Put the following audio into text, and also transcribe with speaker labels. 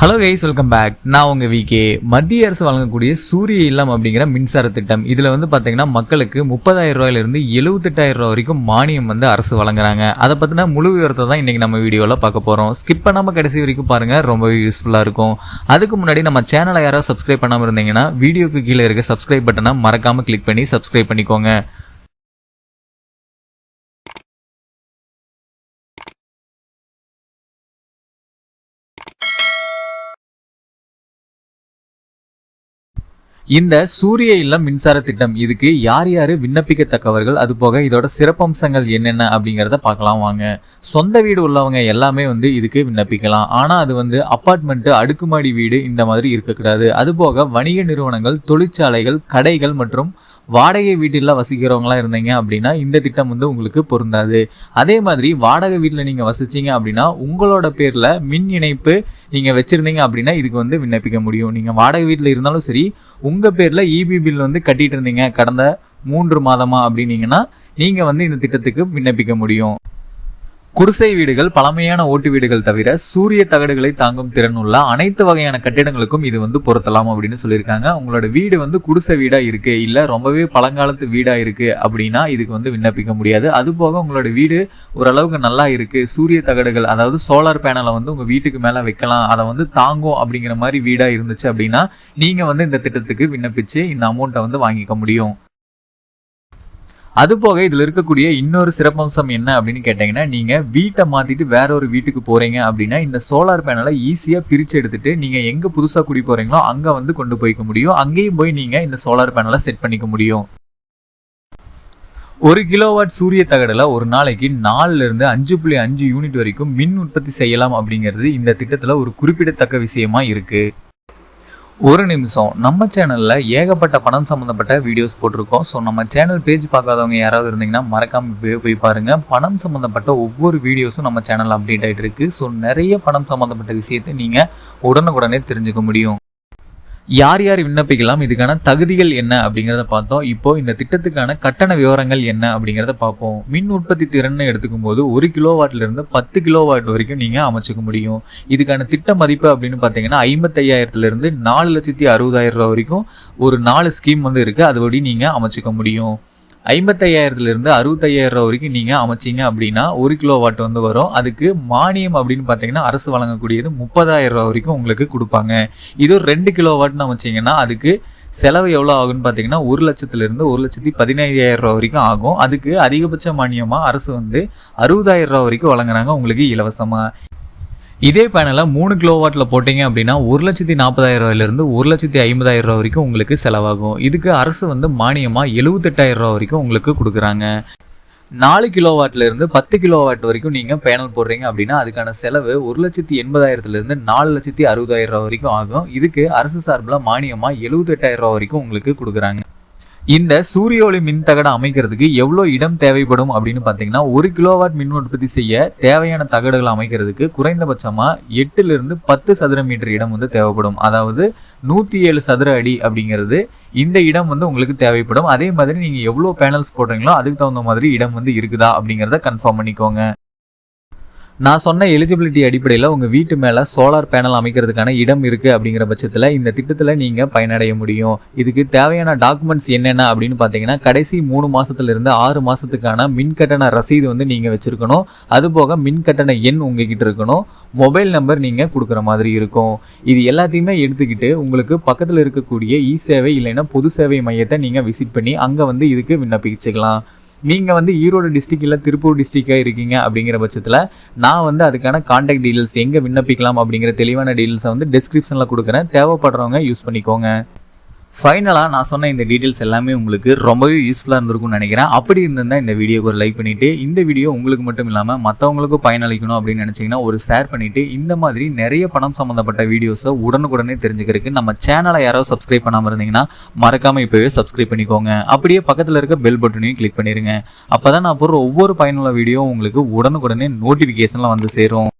Speaker 1: Hello guys, welcome back. நான் உங்கள் VK. மத்திய அரசு வழங்கக்கூடிய சூரிய இல்லம் அப்படிங்கிற மின்சார திட்டம் இதில் பார்த்தீங்கன்னா மக்களுக்கு 30,000 ரூபாயிலிருந்து 78,000 ரூபா வரைக்கும் மானியம் அரசு வழங்குறாங்க. அதை பற்றின முழு விவரத்தை தான் இன்றைக்கி நம்ம வீடியோவில் பார்க்க போகிறோம். ஸ்கிப் பண்ணாமல் கடைசி வரைக்கும் பாருங்கள், ரொம்பவே யூஸ்ஃபுல்லாக இருக்கும். அதுக்கு முன்னாடி நம்ம சேனலை யாராவது சப்ஸ்கிரைப் பண்ணாமல் இருந்தீங்கன்னா வீடியோக்கு கீழே இருக்க சப்ஸ்கிரைப் பட்டனை மறக்காமல் கிளிக் பண்ணி சப்ஸ்கிரைப் பண்ணிக்கோங்க. இந்த சூரிய இல்லம் மின்சார திட்டம் இதுக்கு யார் யாரு விண்ணப்பிக்கத்தக்கவர்கள், அது போக இதோட சிறப்பம்சங்கள் என்னென்ன அப்படிங்கிறத பார்க்கலாம் வாங்க. சொந்த வீடு உள்ளவங்க எல்லாமே இதுக்கு விண்ணப்பிக்கலாம். ஆனா அது அப்பார்ட்மெண்ட், அடுக்குமாடி வீடு இந்த மாதிரி இருக்கக்கூடாது. அது போக வணிக நிறுவனங்கள், தொழிற்சாலைகள், கடைகள் மற்றும் வாடகை வீட்டில் வசிக்கிறவங்களா இருந்தீங்க அப்படின்னா இந்த திட்டம் உங்களுக்கு பொருந்தாது. அதே மாதிரி வாடகை வீட்டில் நீங்க வசிச்சீங்க அப்படின்னா உங்களோட பேர்ல மின் இணைப்பு நீங்க வச்சிருந்தீங்க அப்படின்னா இதுக்கு விண்ணப்பிக்க முடியும். நீங்க வாடகை வீட்டில் இருந்தாலும் சரி, உங்க பேர்ல இபி பில் கட்டிட்டு இருந்தீங்க கடந்த 3 மாதமா அப்படின்னீங்கன்னா நீங்க இந்த திட்டத்துக்கு விண்ணப்பிக்க முடியும். குடிசை வீடுகள், பழமையான ஓட்டு வீடுகள் தவிர சூரிய தகடுகளை தாங்கும் திறன் உள்ள அனைத்து வகையான கட்டிடங்களுக்கும் இது பொருத்தலாம் அப்படின்னு சொல்லியிருக்காங்க. உங்களோட வீடு குடிசை வீடா இருக்கு, இல்ல ரொம்பவே பழங்காலத்து வீடா இருக்கு அப்படின்னா இதுக்கு விண்ணப்பிக்க முடியாது. அது போக உங்களோட வீடு ஓரளவுக்கு நல்லா இருக்கு, சூரிய தகடுகள் அதாவது சோலார் பேனலை உங்க வீட்டுக்கு மேல வைக்கலாம், அதை தாங்கும் அப்படிங்கிற மாதிரி வீடா இருந்துச்சு அப்படின்னா நீங்க இந்த திட்டத்துக்கு விண்ணப்பிச்சு இந்த அமௌண்ட்டை வாங்கிக்க முடியும். அது போக இதுல இருக்கக்கூடிய இன்னொரு சிறப்பம்சம் என்ன அப்படின்னு கேட்டீங்கன்னா, நீங்க வீட்டை மாத்திட்டு வேற ஒரு வீட்டுக்கு போறீங்க அப்படின்னா இந்த சோலார் பேனலை ஈஸியா பிரிச்சு எடுத்துட்டு நீங்க எங்க புதுசா குடி போறீங்களோ அங்க கொண்டு போய்க்க முடியும். அங்கேயும் போய் நீங்க இந்த சோலார் பேனலை செட் பண்ணிக்க முடியும். 1 கிலோவாட் சூரிய தகடுல ஒரு நாளைக்கு 4 இருந்து 5.5 யூனிட் வரைக்கும் மின் உற்பத்தி செய்யலாம் அப்படிங்கிறது இந்த திட்டத்துல ஒரு குறிப்பிடத்தக்க விஷயமா இருக்கு. ஒரு நிமிஷம், நம்ம சேனல்ல ஏகப்பட்ட பணம் சம்பந்தப்பட்ட வீடியோஸ் போட்டிருக்கோம். ஸோ நம்ம சேனல் பேஜ் பார்க்காதவங்க யாராவது இருந்தீங்கன்னா மறக்காம போய் பாருங்க. பணம் சம்பந்தப்பட்ட ஒவ்வொரு வீடியோஸும் நம்ம சேனல் அப்டேட் ஆகிட்டு இருக்கு. ஸோ நிறைய பணம் சம்பந்தப்பட்ட விஷயத்தை நீங்க உடனுக்குடனே தெரிஞ்சுக்க முடியும். யார் யார் விண்ணப்பிக்கலாம், இதுக்கான தகுதிகள் என்ன அப்படிங்கிறத பார்த்தோம். இப்போ இந்த திட்டத்துக்கான கட்டண விவரங்கள் என்ன அப்படிங்கிறத பார்ப்போம். மின் உற்பத்தி திறன் எடுத்துக்கும் போது 1 கிலோவாட்ல இருந்து 10 கிலோவாட் வரைக்கும் நீங்க அமைச்சுக்க முடியும். இதுக்கான திட்ட மதிப்பு அப்படின்னு பார்த்தீங்கன்னா 55,000 இருந்து 4,60,000 ரூபா வரைக்கும் ஒரு 4 ஸ்கீம் இருக்கு. அதுபடி நீங்க அமைச்சுக்க முடியும். 55,000 இருந்து 65,000 ரூபா வரைக்கும் நீங்க அமைச்சிங்க அப்படின்னா 1 கிலோவாட் வரும். அதுக்கு மானியம் அப்படின்னு பார்த்தீங்கன்னா அரசு வழங்கக்கூடியது 30,000 ரூபா வரைக்கும் உங்களுக்கு கொடுப்பாங்க. இது 2 கிலோவாட்னு அமைச்சிங்கன்னா அதுக்கு செலவு எவ்வளோ ஆகுன்னு பார்த்தீங்கன்னா 1 லட்சத்திலிருந்து 1,15,000 ரூபா வரைக்கும் ஆகும். அதுக்கு அதிகபட்ச மானியமாக அரசு 60,000 ரூபா வரைக்கும் வழங்குறாங்க உங்களுக்கு இலவசமா. இதே பேனலை 3 கிலோவாட்ல போட்டீங்க அப்படின்னா 1,40,000 ரூபாயிலிருந்து 1,50,000 ரூபா வரைக்கும் உங்களுக்கு செலவாகும். இதுக்கு அரசு மானியமா 78,000 ரூபா வரைக்கும் உங்களுக்கு கொடுக்குறாங்க. 4 கிலோவாட்ல இருந்து 10 கிலோவாட் வரைக்கும் நீங்க பேனல் போடுறீங்க அப்படின்னா அதுக்கான செலவு 1,80,000 இருந்து 4,60,000 ரூபா வரைக்கும் ஆகும். இதுக்கு அரசு சார்பில் மானியமா 78,000 ரூபா வரைக்கும் உங்களுக்கு கொடுக்குறாங்க. இந்த சூரிய ஒளி மின் தகடு அமைக்கிறதுக்கு எவ்வளோ இடம் தேவைப்படும் அப்படின்னு பார்த்தீங்கன்னா 1 கிலோவாட் மின் உற்பத்தி செய்ய தேவையான தகடுகள் அமைக்கிறதுக்கு குறைந்தபட்சமா 8 10 சதுர மீட்டர் இடம் தேவைப்படும். அதாவது 107 சதுர அடி அப்படிங்கிறது இந்த இடம் உங்களுக்கு தேவைப்படும். அதே மாதிரி நீங்க எவ்வளோ பேனல்ஸ் போடுறீங்களோ அதுக்கு தகுந்த மாதிரி இடம் இருக்குதா அப்படிங்கிறத கன்ஃபார்ம் பண்ணிக்கோங்க. நான் சொன்ன எலிஜிபிலிட்டி அடிப்படையில் உங்கள் வீட்டு மேலே சோலார் பேனல் அமைக்கிறதுக்கான இடம் இருக்குது அப்படிங்கிற பட்சத்தில் இந்த திட்டத்தில் நீங்கள் பயனடைய முடியும். இதுக்கு தேவையான டாக்குமெண்ட்ஸ் என்னென்ன அப்படின்னு பார்த்தீங்கன்னா கடைசி 3 மாதத்துலேருந்து 6 மாதத்துக்கான மின் கட்டண ரசீது நீங்கள் வச்சுருக்கணும். அதுபோக மின் கட்டண எண் உங்ககிட்ட இருக்கணும். மொபைல் நம்பர் நீங்கள் கொடுக்குற மாதிரி இருக்கும். இது எல்லாத்தையுமே எடுத்துக்கிட்டு உங்களுக்கு பக்கத்தில் இருக்கக்கூடிய இ சேவை இல்லைன்னா பொது சேவை மையத்தை நீங்கள் விசிட் பண்ணி அங்கே இதுக்கு விண்ணப்பிச்சுக்கலாம். நீங்கள் ஈரோடு டிஸ்ட்ரிக்ட் இல்லை திருப்பூர் டிஸ்ட்ரிக்டாக இருக்கீங்க அப்படிங்கிற பட்சத்தில் நான் அதுக்கான கான்டாக்ட் டீடைல்ஸ் எங்கே விண்ணப்பிக்கலாம் அப்படிங்கிற தெளிவான டீடைல்ஸை டிஸ்கிரிப்ஷனில் கொடுக்குறேன். தேவைப்படுறவங்க யூஸ் பண்ணிக்கோங்க. ஃபைனலாக நான் சொன்ன இந்த டீட்டெயில்ஸ் எல்லாமே உங்களுக்கு ரொம்பவே யூஸ்ஃபுல்லாக இருந்திருக்கும்னு நினைக்கிறேன். அப்படி இருந்திருந்தால் இந்த வீடியோக்கு ஒரு லைக் பண்ணிவிட்டு, இந்த வீடியோ உங்களுக்கு மட்டும் இல்லாமல் மற்றவங்களுக்கும் பயனளிக்கணும் அப்படின்னு நினச்சிங்கன்னா ஒரு ஷேர் பண்ணிவிட்டு, இந்த மாதிரி நிறைய பணம் சம்மந்தப்பட்ட வீடியோஸை உடனுக்குடனே தெரிஞ்சுக்கிறதுக்கு நம்ம சேனலை யாராவது சப்ஸ்கிரைப் பண்ணாமல் இருந்தீங்கன்னா மறக்காமல் இப்போவே சப்ஸ்கிரைப் பண்ணிக்கோங்க. அப்படியே பக்கத்தில் இருக்க பெல் பட்டனையும் கிளிக் பண்ணிடுங்க. அப்போ தான் நான் போடுற ஒவ்வொரு பயனுள்ள வீடியோ உங்களுக்கு உடனுக்குடனே நோட்டிஃபிகேஷனில் சேரும்.